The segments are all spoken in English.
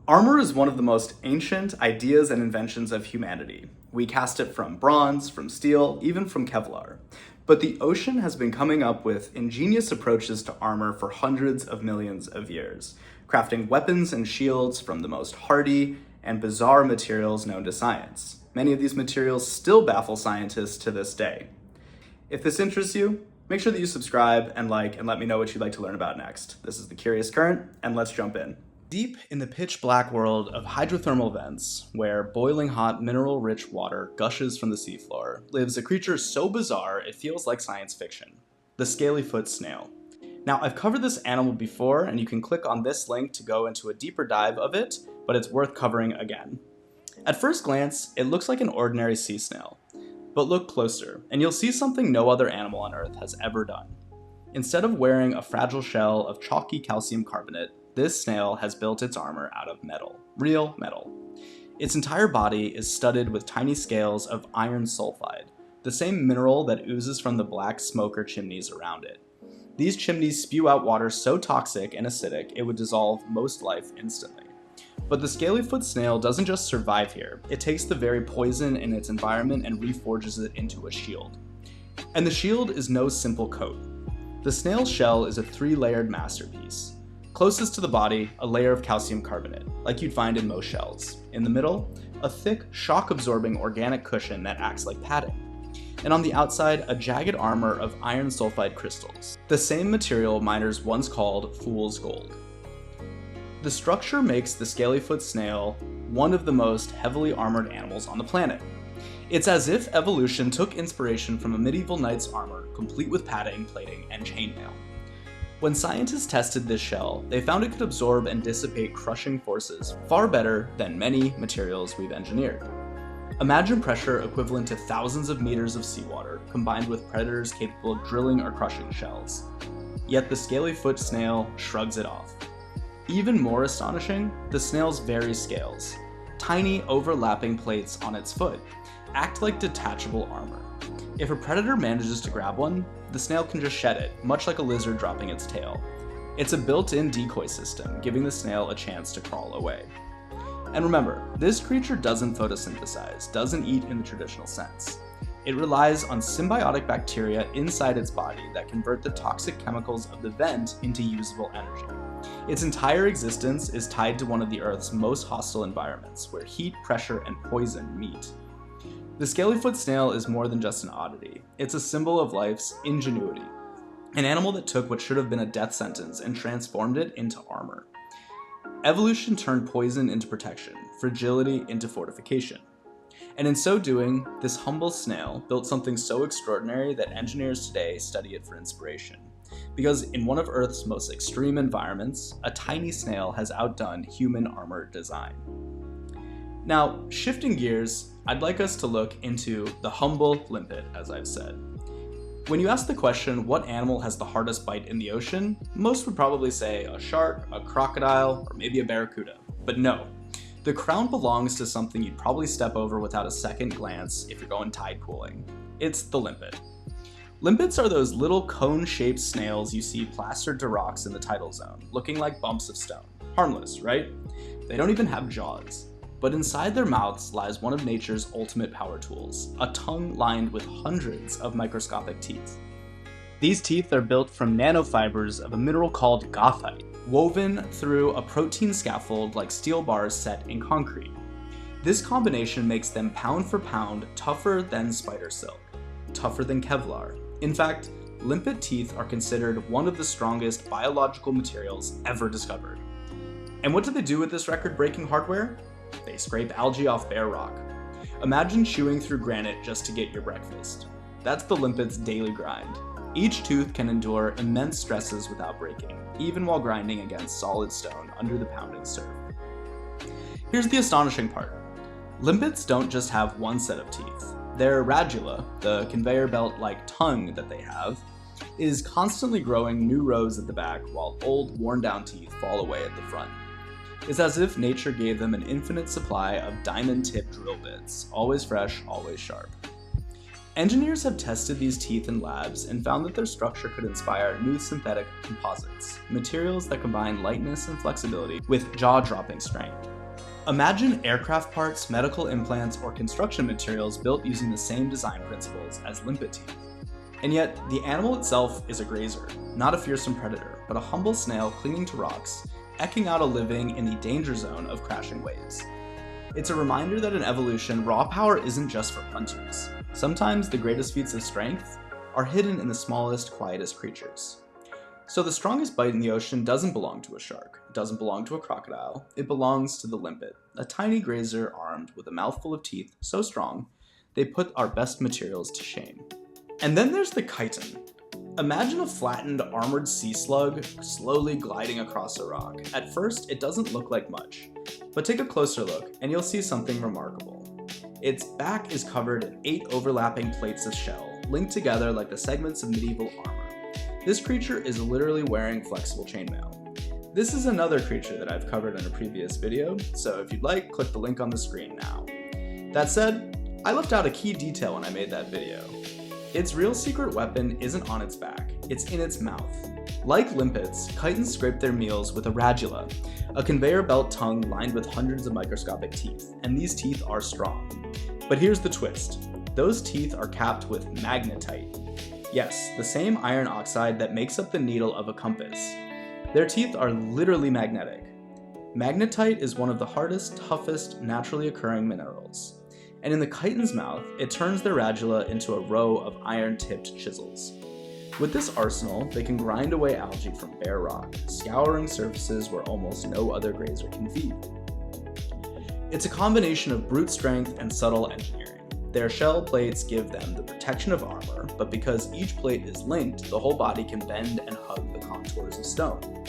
Armor is one of the most ancient ideas and inventions of humanity. We cast it from bronze, from steel, even from Kevlar. But the ocean has been coming up with ingenious approaches to armor for hundreds of millions of years, crafting weapons and shields from the most hardy and bizarre materials known to science. Many of these materials still baffle scientists to this day. If this interests you, make sure that you subscribe and like and let me know what you'd like to learn about next. This is The Curious Current, and let's jump in. Deep in the pitch-black world of hydrothermal vents, where boiling hot mineral-rich water gushes from the seafloor, lives a creature so bizarre it feels like science fiction: the scaly-foot snail. Now, I've covered this animal before, and you can click on this link to go into a deeper dive of it, but it's worth covering again. At first glance, it looks like an ordinary sea snail, but look closer, and you'll see something no other animal on Earth has ever done. Instead of wearing a fragile shell of chalky calcium carbonate, this snail has built its armor out of metal, real metal. Its entire body is studded with tiny scales of iron sulfide, the same mineral that oozes from the black smoke or chimneys around it. These chimneys spew out water so toxic and acidic it would dissolve most life instantly. But the scaly-foot snail doesn't just survive here, it takes the very poison in its environment and reforges it into a shield. And the shield is no simple coat. The snail's shell is a 3-layered masterpiece. Closest to the body, a layer of calcium carbonate, like you'd find in most shells. In the middle, a thick, shock-absorbing organic cushion that acts like padding. And on the outside, a jagged armor of iron sulfide crystals, the same material miners once called fool's gold. The structure makes the scaly-foot snail one of the most heavily armored animals on the planet. It's as if evolution took inspiration from a medieval knight's armor, complete with padding, plating, and chainmail. When scientists tested this shell, they found it could absorb and dissipate crushing forces far better than many materials we've engineered. Imagine pressure equivalent to thousands of meters of seawater, combined with predators capable of drilling or crushing shells. Yet the scaly-foot snail shrugs it off. Even more astonishing, the snail's very scales, tiny overlapping plates on its foot, act like detachable armor. If a predator manages to grab one, the snail can just shed it, much like a lizard dropping its tail. It's a built-in decoy system, giving the snail a chance to crawl away. And remember, this creature doesn't photosynthesize, doesn't eat in the traditional sense. It relies on symbiotic bacteria inside its body that convert the toxic chemicals of the vent into usable energy. Its entire existence is tied to one of the Earth's most hostile environments, where heat, pressure, and poison meet. The scaly-foot snail is more than just an oddity. It's a symbol of life's ingenuity. An animal that took what should have been a death sentence and transformed it into armor. Evolution turned poison into protection, fragility into fortification. And in so doing, this humble snail built something so extraordinary that engineers today study it for inspiration. Because in one of Earth's most extreme environments, a tiny snail has outdone human armor design. Now, shifting gears, I'd like us to look into the humble limpet, as I've said. When you ask the question, what animal has the hardest bite in the ocean, most would probably say a shark, a crocodile, or maybe a barracuda. But no, the crown belongs to something you'd probably step over without a second glance if you're going tide pooling. It's the limpet. Limpets are those little cone-shaped snails you see plastered to rocks in the tidal zone, looking like bumps of stone. Harmless, right? They don't even have jaws. But inside their mouths lies one of nature's ultimate power tools, a tongue lined with hundreds of microscopic teeth. These teeth are built from nanofibers of a mineral called goethite, woven through a protein scaffold like steel bars set in concrete. This combination makes them pound for pound tougher than spider silk, tougher than Kevlar. In fact, limpet teeth are considered one of the strongest biological materials ever discovered. And what do they do with this record-breaking hardware? They scrape algae off bare rock. Imagine chewing through granite just to get your breakfast. That's the limpet's daily grind. Each tooth can endure immense stresses without breaking, even while grinding against solid stone under the pounding surf. Here's the astonishing part. Limpets don't just have one set of teeth. Their radula, the conveyor belt-like tongue that they have, is constantly growing new rows at the back while old, worn-down teeth fall away at the front. It's as if nature gave them an infinite supply of diamond-tipped drill bits, always fresh, always sharp. Engineers have tested these teeth in labs and found that their structure could inspire new synthetic composites, materials that combine lightness and flexibility with jaw-dropping strength. Imagine aircraft parts, medical implants, or construction materials built using the same design principles as limpet teeth. And yet, the animal itself is a grazer, not a fearsome predator, but a humble snail clinging to rocks, eking out a living in the danger zone of crashing waves. It's a reminder that in evolution, raw power isn't just for hunters. Sometimes the greatest feats of strength are hidden in the smallest, quietest creatures. So the strongest bite in the ocean doesn't belong to a shark, it doesn't belong to a crocodile, it belongs to the limpet, a tiny grazer armed with a mouthful of teeth so strong, they put our best materials to shame. And then there's the chiton. Imagine a flattened, armored sea slug slowly gliding across a rock. At first, it doesn't look like much, but take a closer look and you'll see something remarkable. Its back is covered in 8 overlapping plates of shell, linked together like the segments of medieval armor. This creature is literally wearing flexible chainmail. This is another creature that I've covered in a previous video, so if you'd like, click the link on the screen now. That said, I left out a key detail when I made that video. Its real secret weapon isn't on its back, it's in its mouth. Like limpets, chitons scrape their meals with a radula, a conveyor belt tongue lined with hundreds of microscopic teeth, and these teeth are strong. But here's the twist. Those teeth are capped with magnetite. Yes, the same iron oxide that makes up the needle of a compass. Their teeth are literally magnetic. Magnetite is one of the hardest, toughest, naturally occurring minerals. And in the chiton's mouth, it turns their radula into a row of iron-tipped chisels. With this arsenal, they can grind away algae from bare rock, scouring surfaces where almost no other grazer can feed. It's a combination of brute strength and subtle engineering. Their shell plates give them the protection of armor, but because each plate is linked, the whole body can bend and hug the contours of stone.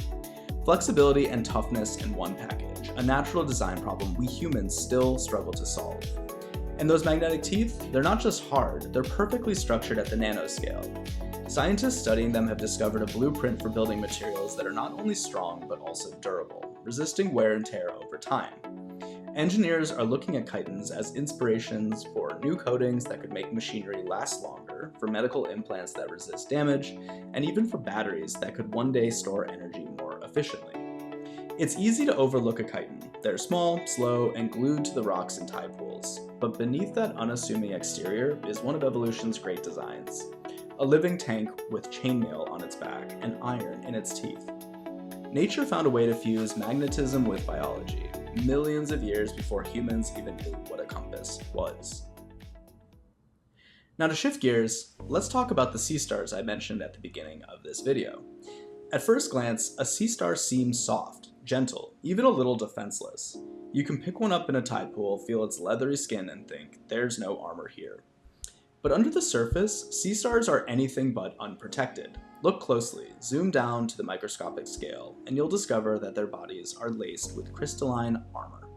Flexibility and toughness in one package, a natural design problem we humans still struggle to solve. And those magnetic teeth, they're not just hard, they're perfectly structured at the nanoscale. Scientists studying them have discovered a blueprint for building materials that are not only strong but also durable, resisting wear and tear over time. Engineers are looking at chitons as inspirations for new coatings that could make machinery last longer, for medical implants that resist damage, and even for batteries that could one day store energy more efficiently. It's easy to overlook a chiton. They're small, slow, and glued to the rocks and tide pools. But beneath that unassuming exterior is one of evolution's great designs. A living tank with chainmail on its back and iron in its teeth. Nature found a way to fuse magnetism with biology, millions of years before humans even knew what a compass was. Now to shift gears, let's talk about the sea stars I mentioned at the beginning of this video. At first glance, a sea star seems soft, gentle, even a little defenseless. You can pick one up in a tide pool, feel its leathery skin, and think, there's no armor here. But under the surface, sea stars are anything but unprotected. Look closely, zoom down to the microscopic scale, and you'll discover that their bodies are laced with crystalline armor.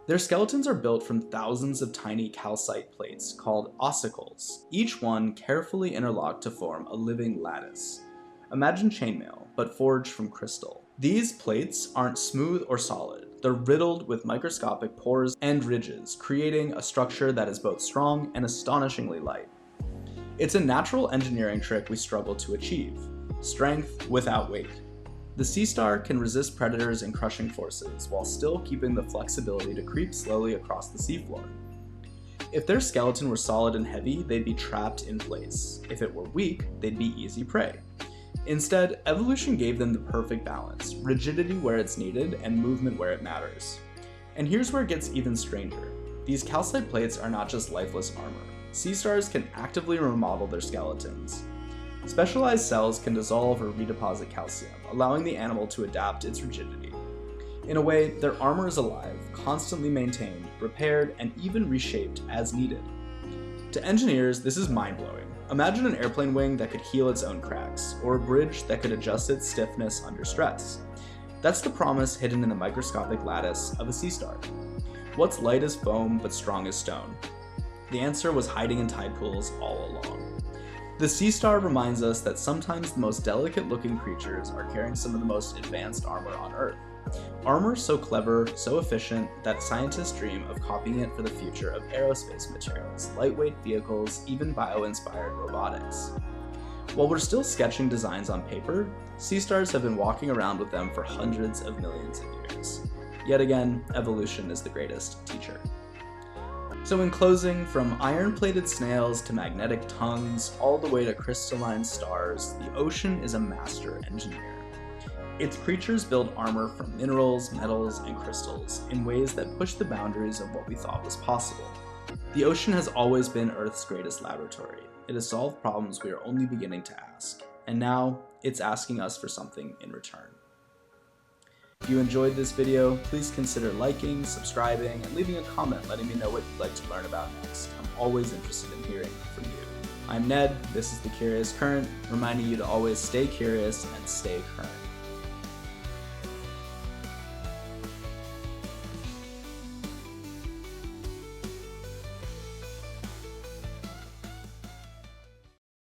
Their skeletons are built from thousands of tiny calcite plates called ossicles, each one carefully interlocked to form a living lattice. Imagine chainmail, but forged from crystal. These plates aren't smooth or solid. They're riddled with microscopic pores and ridges, creating a structure that is both strong and astonishingly light. It's a natural engineering trick we struggle to achieve: strength without weight. The sea star can resist predators and crushing forces while still keeping the flexibility to creep slowly across the seafloor. If their skeleton were solid and heavy, they'd be trapped in place. If it were weak, they'd be easy prey. Instead, evolution gave them the perfect balance, rigidity where it's needed and movement where it matters. And here's where it gets even stranger. These calcite plates are not just lifeless armor. Sea stars can actively remodel their skeletons. Specialized cells can dissolve or redeposit calcium, allowing the animal to adapt its rigidity. In a way, their armor is alive, constantly maintained, repaired, and even reshaped as needed. To engineers, this is mind-blowing. Imagine an airplane wing that could heal its own cracks, or a bridge that could adjust its stiffness under stress. That's the promise hidden in the microscopic lattice of a sea star. What's light as foam but strong as stone? The answer was hiding in tide pools all along. The sea star reminds us that sometimes the most delicate-looking creatures are carrying some of the most advanced armor on Earth. Armor so clever, so efficient, that scientists dream of copying it for the future of aerospace materials, lightweight vehicles, even bio-inspired robotics. While we're still sketching designs on paper, sea stars have been walking around with them for hundreds of millions of years. Yet again, evolution is the greatest teacher. So in closing, from iron-plated snails to magnetic tongues, all the way to crystalline stars, the ocean is a master engineer. Its creatures build armor from minerals, metals, and crystals in ways that push the boundaries of what we thought was possible. The ocean has always been Earth's greatest laboratory. It has solved problems we are only beginning to ask, and now it's asking us for something in return. If you enjoyed this video, please consider liking, subscribing, and leaving a comment letting me know what you'd like to learn about next. I'm always interested in hearing from you. I'm Ned, this is The Curious Current, reminding you to always stay curious and stay current.